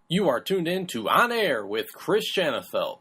You are tuned in to On Air with Chris Shanafelt.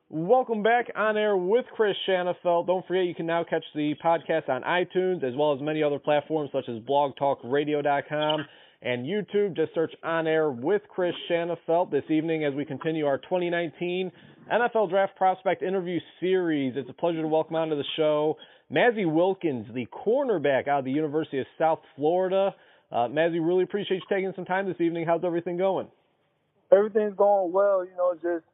Welcome back On Air with Chris Shanafelt. Don't forget you can now catch the podcast on iTunes as well as many other platforms such as blogtalkradio.com and YouTube. Just search On Air with Chris Shanafelt this evening as we continue our 2019 NFL Draft Prospect Interview Series. It's a pleasure to welcome onto the show Mazzi Wilkins, the cornerback out of the University of South Florida. Mazzi, really appreciate you taking some time this evening. How's everything going? Everything's going well, just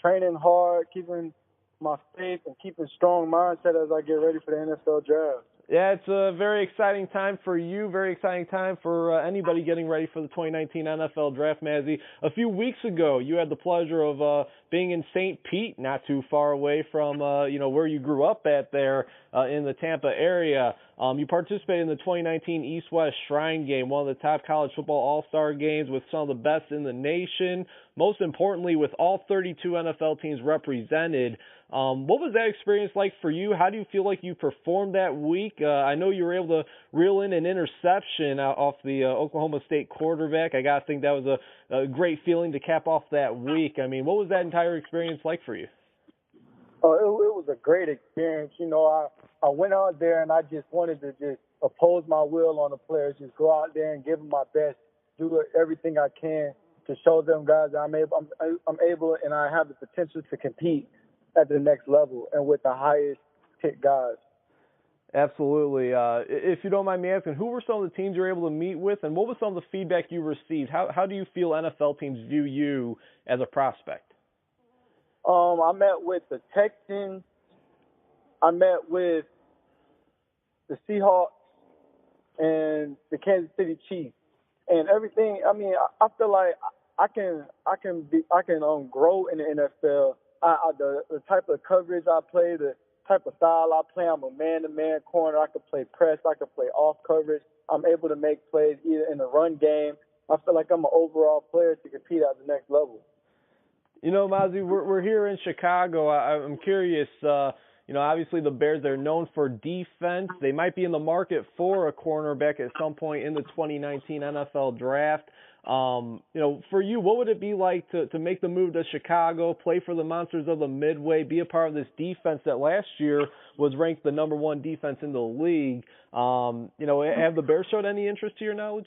training hard, keeping my faith and keeping strong mindset as I get ready for the NFL Draft. Yeah, it's a very exciting time for you, very exciting time for anybody getting ready for the 2019 NFL Draft, Mazzi. A few weeks ago, you had the pleasure of being in St. Pete, not too far away from, where you grew up at there in the Tampa area. You participated in the 2019 East-West Shrine Game, one of the top college football all-star games with some of the best in the nation. Most importantly, with all 32 NFL teams represented. What was that experience like for you? How do you feel like you performed that week? I know you were able to reel in an interception off the Oklahoma State quarterback. I got to think that was a great feeling to cap off that week. I mean, what was that entire experience like for you? It was a great experience. I went out there and I just wanted to just oppose my will on the players, just go out there and give them my best, do everything I can to show them guys that I'm able and I have the potential to compete at the next level and with the highest pick guys. Absolutely. If you don't mind me asking, who were some of the teams you were able to meet with, and what was some of the feedback you received? How do you feel NFL teams view you as a prospect? I met with the Texans. I met with the Seahawks and the Kansas City Chiefs, and everything. I mean, I feel like I can grow in the NFL. The type of coverage I play, the type of style I play, I'm a man-to-man corner. I can play press. I can play off coverage. I'm able to make plays either in the run game. I feel like I'm an overall player to compete at the next level. Mazzi, we're here in Chicago. I'm curious, obviously the Bears, they're known for defense. They might be in the market for a cornerback at some point in the 2019 NFL Draft. For you, what would it be like to make the move to Chicago, play for the Monsters of the Midway, be a part of this defense that last year was ranked the number one defense in the league? Have the Bears showed any interest to your knowledge?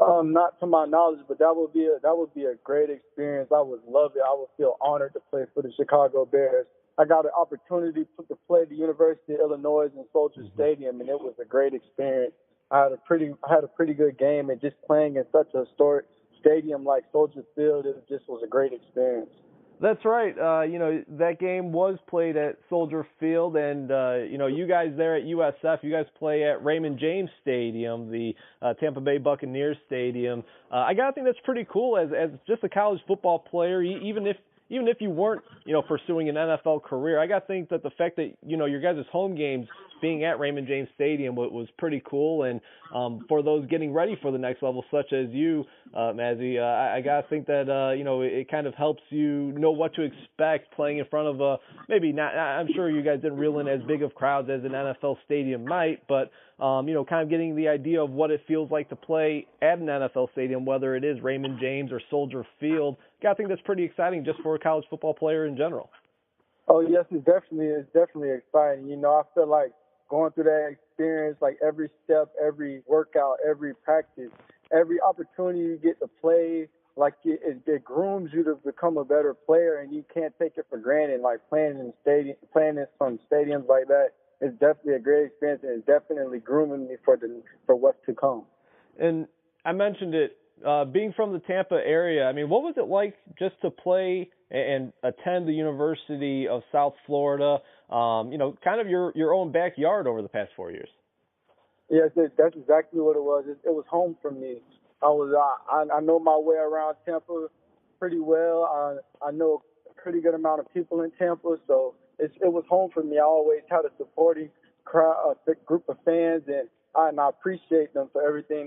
Not to my knowledge, but that would be a great experience. I would love it. I would feel honored to play for the Chicago Bears. I got an opportunity to play at the University of Illinois in Soldier Stadium, and it was a great experience. I had a pretty good game, and just playing in such a historic stadium like Soldier Field, it just was a great experience. That's right. That game was played at Soldier Field, and, you guys there at USF, you guys play at Raymond James Stadium, the Tampa Bay Buccaneers Stadium. I got to think that's pretty cool as just a college football player, even if you weren't, pursuing an NFL career. I got to think that the fact that, your guys' home games being at Raymond James Stadium was pretty cool. And for those getting ready for the next level, such as you, Mazzi, I got to think that, it kind of helps you know what to expect playing in front of maybe not, I'm sure you guys didn't reel in as big of crowds as an NFL stadium might, but, kind of getting the idea of what it feels like to play at an NFL stadium, whether it is Raymond James or Soldier Field. I think that's pretty exciting just for a college football player in general. Oh, yes, it's definitely exciting. I feel like going through that experience, like every step, every workout, every practice, every opportunity you get to play, like it grooms you to become a better player, and you can't take it for granted. Like playing in some stadiums like that is definitely a great experience, and it's definitely grooming me for what's to come. And I mentioned it. Being from the Tampa area, I mean, what was it like just to play and attend the University of South Florida, kind of your own backyard over the past 4 years? Yes, that's exactly what it was. It was home for me. I know my way around Tampa pretty well. I know a pretty good amount of people in Tampa, so it was home for me. I always had a supporting crowd, a group of fans, and I appreciate them for everything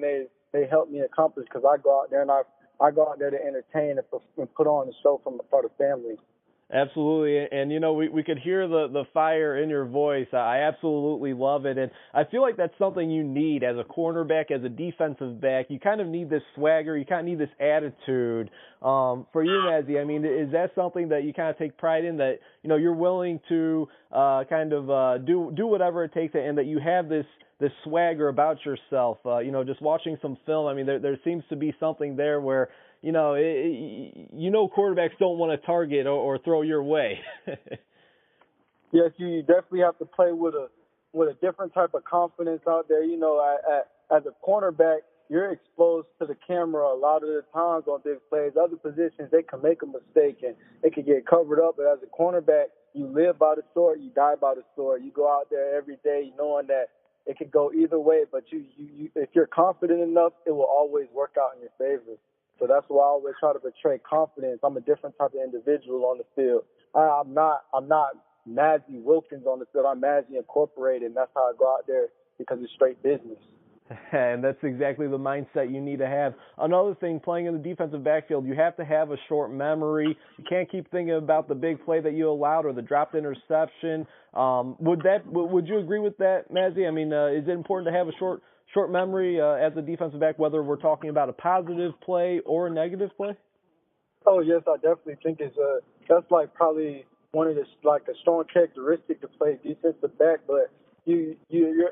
they helped me accomplish, because I go out there and I go out there to entertain and put on a show for the family. Absolutely, and we could hear the fire in your voice. I absolutely love it, and I feel like that's something you need as a cornerback, as a defensive back. You kind of need this swagger, you kind of need this attitude. For you, Mazzi, I mean, is that something that you kind of take pride in, that you're willing to do whatever it takes, and that you have this swagger about yourself? Just watching some film, I mean, there seems to be something there where quarterbacks don't want to target or throw your way. Yes, you definitely have to play with a different type of confidence out there. As a cornerback, you're exposed to the camera a lot of the times on big plays. Other positions, they can make a mistake and it can get covered up. But as a cornerback, you live by the sword, you die by the sword. You go out there every day knowing that it could go either way. But you if you're confident enough, it will always work out in your favor. So that's why I always try to portray confidence. I'm a different type of individual on the field. I'm not Mazzi Wilkins on the field. I'm Mazzi Incorporated, and that's how I go out there because it's straight business. And that's exactly the mindset you need to have. Another thing, playing in the defensive backfield, you have to have a short memory. You can't keep thinking about the big play that you allowed or the dropped interception. Would you agree with that, Mazzi? I mean, is it important to have a short memory as a defensive back, whether we're talking about a positive play or a negative play? Oh yes, I definitely think that's like probably one of a strong characteristic to play defensive back, but you're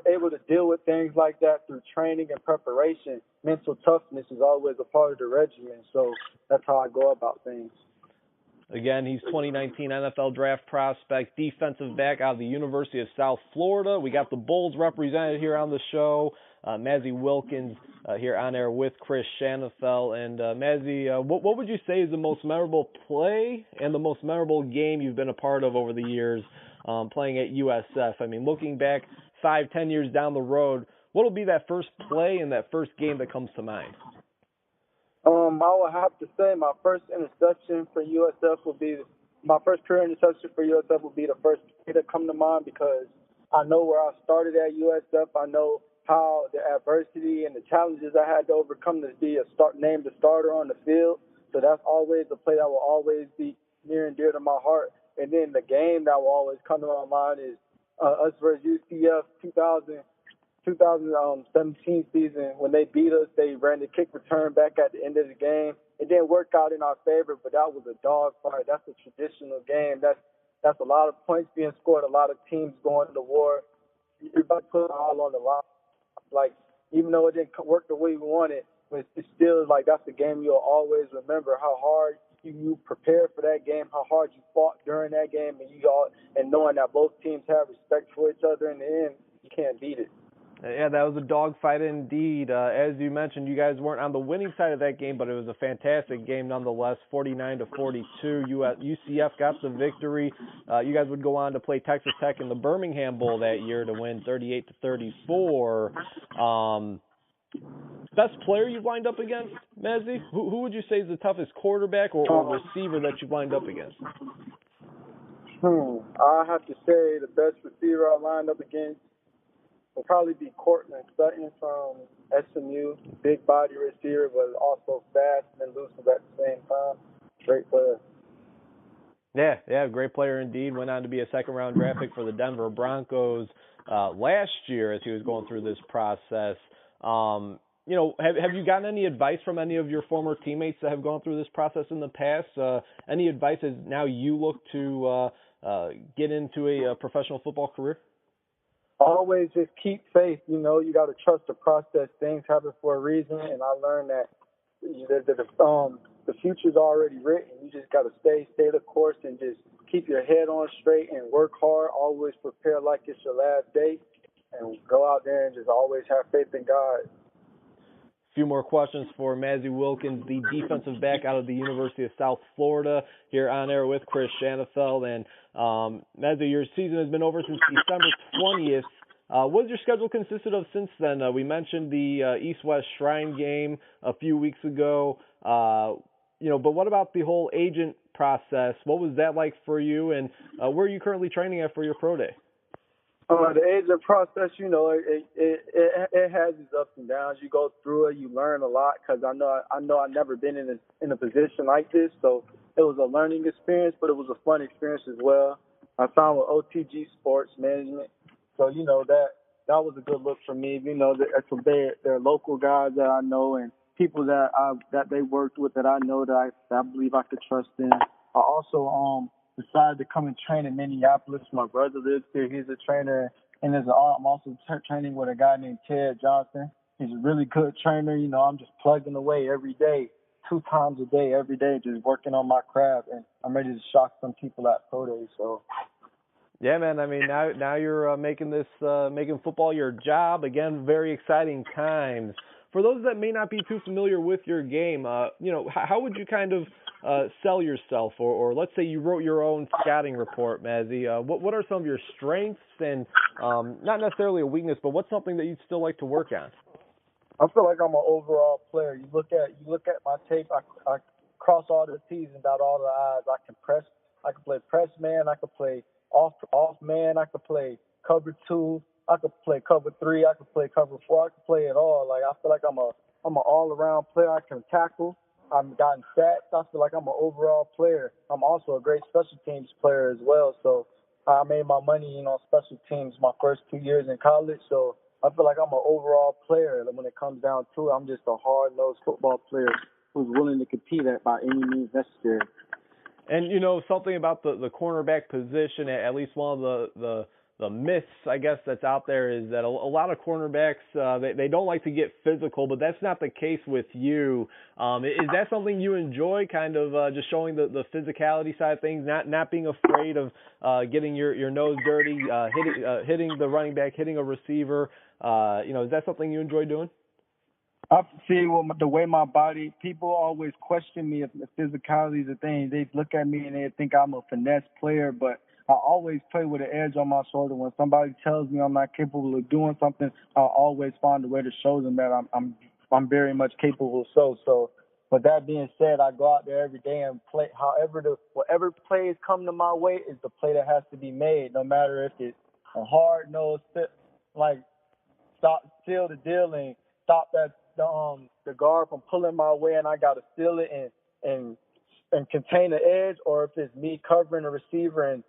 able to deal with things like that through training and preparation. Mental toughness is always a part of the regimen, so that's how I go about things. Again, he's 2019 NFL draft prospect, defensive back out of the University of South Florida. We got the Bulls represented here on the show. Mazzi Wilkins here on air with Chris Shanafelt. And Mazzi, what would you say is the most memorable play and the most memorable game you've been a part of over the years playing at USF? I mean, looking back 5-10 years down the road, what will be that first play and that first game that comes to mind? I would have to say my first interception for USF would be my first career interception for USF would be the first play that come to mind, because I know where I started at USF. I know how the adversity and the challenges I had to overcome to be named a starter on the field. So that's always a play that will always be near and dear to my heart. And then the game that will always come to my mind is us versus UCF 2017 season. When they beat us, they ran the kick return back at the end of the game. It didn't work out in our favor, but that was a dog fight. That's a traditional game. That's a lot of points being scored, a lot of teams going to war. You're about to put it all on the line. Like, even though it didn't work the way we wanted, but it's still like that's the game you'll always remember, how hard you prepared for that game, how hard you fought during that game, and knowing that both teams have respect for each other in the end, you can't beat it. Yeah, that was a dogfight indeed. As you mentioned, you guys weren't on the winning side of that game, but it was a fantastic game nonetheless, 49-42. UCF got the victory. You guys would go on to play Texas Tech in the Birmingham Bowl that year to win 38-34. Best player you've lined up against, Mazzi? Who would you say is the toughest quarterback or receiver that you've lined up against? I have to say the best receiver I lined up against will probably be Cortland Sutton from SMU. Big body receiver, but also fast and elusive at the same time. Great player. Yeah, great player indeed. Went on to be a second-round draft pick for the Denver Broncos last year as he was going through this process. Have you gotten any advice from any of your former teammates that have gone through this process in the past? Any advice as now you look to get into a professional football career? Always just keep faith. You got to trust the process. Things happen for a reason, and I learned that the future's already written. You just got to stay the course and just keep your head on straight and work hard. Always prepare like it's your last day, and go out there and just always have faith in God. A few more questions for Mazzi Wilkins, the defensive back out of the University of South Florida, here on air with Chris Shanafelt. And Mazzi, your season has been over since December 20th. What has your schedule consisted of since then? We mentioned the East-West Shrine game a few weeks ago. But what about the whole agent process? What was that like for you? And where are you currently training at for your pro day? The agent process, it has its ups and downs. You go through it, you learn a lot, because I know I've never been in a position like this. So It was a learning experience, but it was a fun experience as well. I signed with OTG Sports Management, so that was a good look for me. They're local guys that I know and people that they worked with that I know that I believe I could trust in. I also decided to come and train in Minneapolis. My brother lives here. He's a trainer, and I'm also training with a guy named Ted Johnson. He's a really good trainer. I'm just plugging away every day, 2 times a day, every day, just working on my craft, and I'm ready to shock some people at pro days. So. Yeah, man. I mean, now you're making football your job again. Very exciting times. For those that may not be too familiar with your game, how would you kind of sell yourself, or let's say you wrote your own scouting report, Mazzi? What are some of your strengths and not necessarily a weakness, but what's something that you'd still like to work on? I feel like I'm an overall player. You look at my tape. I cross all the T's and dot all the I's. I can play press man. I can play off man. I can play cover 2. I could play cover 3. I could play cover 4. I could play it all. Like I feel like I'm an all around player. I can tackle. I've gotten stats. I feel like I'm an overall player. I'm also a great special teams player as well. So I made my money, on special teams my first 2 years in college. So I feel like I'm an overall player. When it comes down to it, I'm just a hard-nosed football player who's willing to compete by any means necessary. And something about the cornerback position, at least one of the myths, I guess, that's out there is that a lot of cornerbacks they don't like to get physical, but that's not the case with you. Is that something you enjoy, kind of just showing the physicality side of things, not being afraid of getting your nose dirty, hitting the running back, hitting a receiver? Is that something you enjoy doing? I see the way my body, people always question me if physicality is a thing. They look at me and they think I'm a finesse player, but I always play with an edge on my shoulder. When somebody tells me I'm not capable of doing something, I'll always find a way to show them that I'm very much capable. So, with that being said, I go out there every day and play. Whatever plays come to my way is the play that has to be made, no matter if it's a hard nose, like seal the deal and stop the guard from pulling my way, and I got to steal it and contain the edge, or if it's me covering the receiver and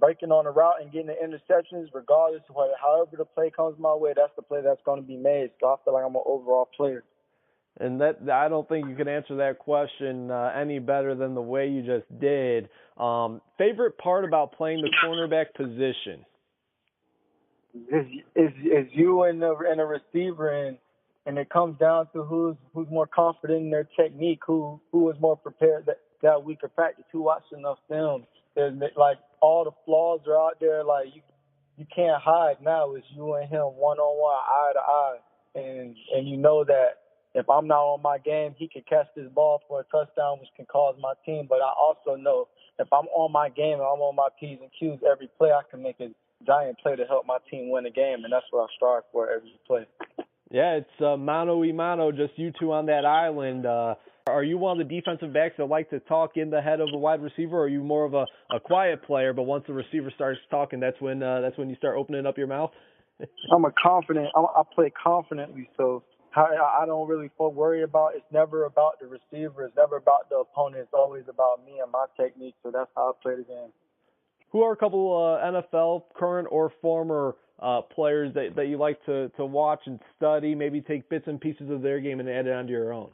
breaking on the route and getting the interceptions, regardless of however the play comes my way, that's the play that's going to be made. So I feel like I'm an overall player. And that I don't think you can answer that question any better than the way you just did. Favorite part about playing the cornerback position? Is you and the receiver, and it comes down to who's more confident in their technique, who is more prepared that we could practice, who watched enough film. There's like all the flaws are out there. Like you can't hide now. It's you and him one on one, eye to eye, and you know that if I'm not on my game, he can catch this ball for a touchdown, which can cause my team. But I also know if I'm on my game and I'm on my P's and Q's, every play I can make a giant play to help my team win a game, and that's what I strive for every play. Yeah, it's mano y mano, just you two on that island. Are you one of the defensive backs that like to talk in the head of the wide receiver, or are you more of a quiet player, but once the receiver starts talking, that's when you start opening up your mouth? I play confidently, so I don't really worry about, it's never about the receiver, it's never about the opponent, it's always about me and my technique, so that's how I play the game. Who are a couple NFL current or former players that you like to watch and study, maybe take bits and pieces of their game and add it onto your own?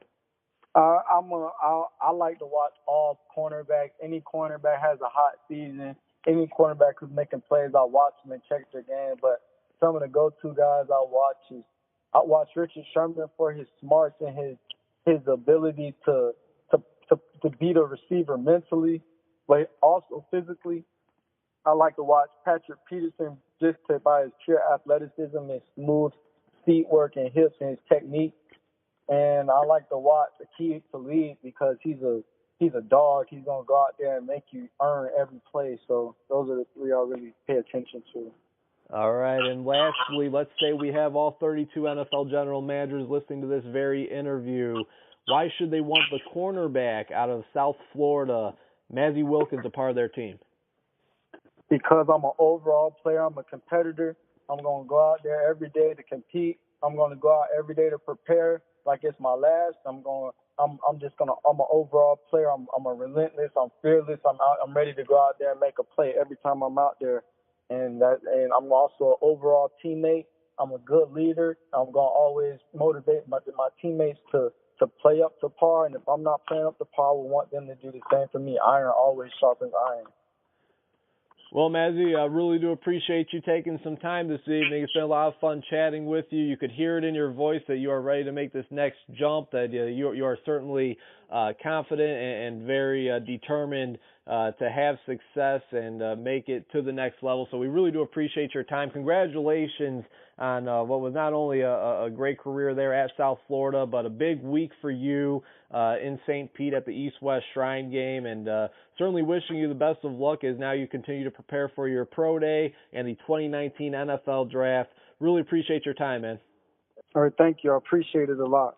I like to watch all cornerbacks. Any cornerback has a hot season. Any cornerback who's making plays, I watch them and check their game. But some of the go-to guys I watch Richard Sherman for his smarts and his ability to beat a receiver mentally, but also physically. I like to watch Patrick Peterson just by his pure athleticism and smooth feet work and hips and his technique. And I like to watch Aqib Talib because he's a dog. He's gonna go out there and make you earn every play. So those are the 3 I really pay attention to. All right, and lastly, let's say we have all 32 NFL general managers listening to this very interview. Why should they want the cornerback out of South Florida, Mazzi Wilkins, a part of their team? Because I'm an overall player. I'm a competitor. I'm going to go out there every day to compete. I'm going to go out every day to prepare like it's my last. I'm an overall player. I'm a relentless. I'm fearless. I'm ready to go out there and make a play every time I'm out there. And I'm also an overall teammate. I'm a good leader. I'm going to always motivate my teammates to play up to par. And if I'm not playing up to par, I would want them to do the same for me. Iron always sharpens iron. Well, Mazzi, I really do appreciate you taking some time this evening. It's been a lot of fun chatting with you. You could hear it in your voice that you are ready to make this next jump, that you are certainly confident and very determined to have success and make it to the next level. So we really do appreciate your time. Congratulations on what was not only a great career there at South Florida, but a big week for you in St. Pete at the East-West Shrine Game, and certainly wishing you the best of luck as now you continue to prepare for your Pro Day and the 2019 NFL Draft. Really appreciate your time, man. All right, thank you. I appreciate it a lot.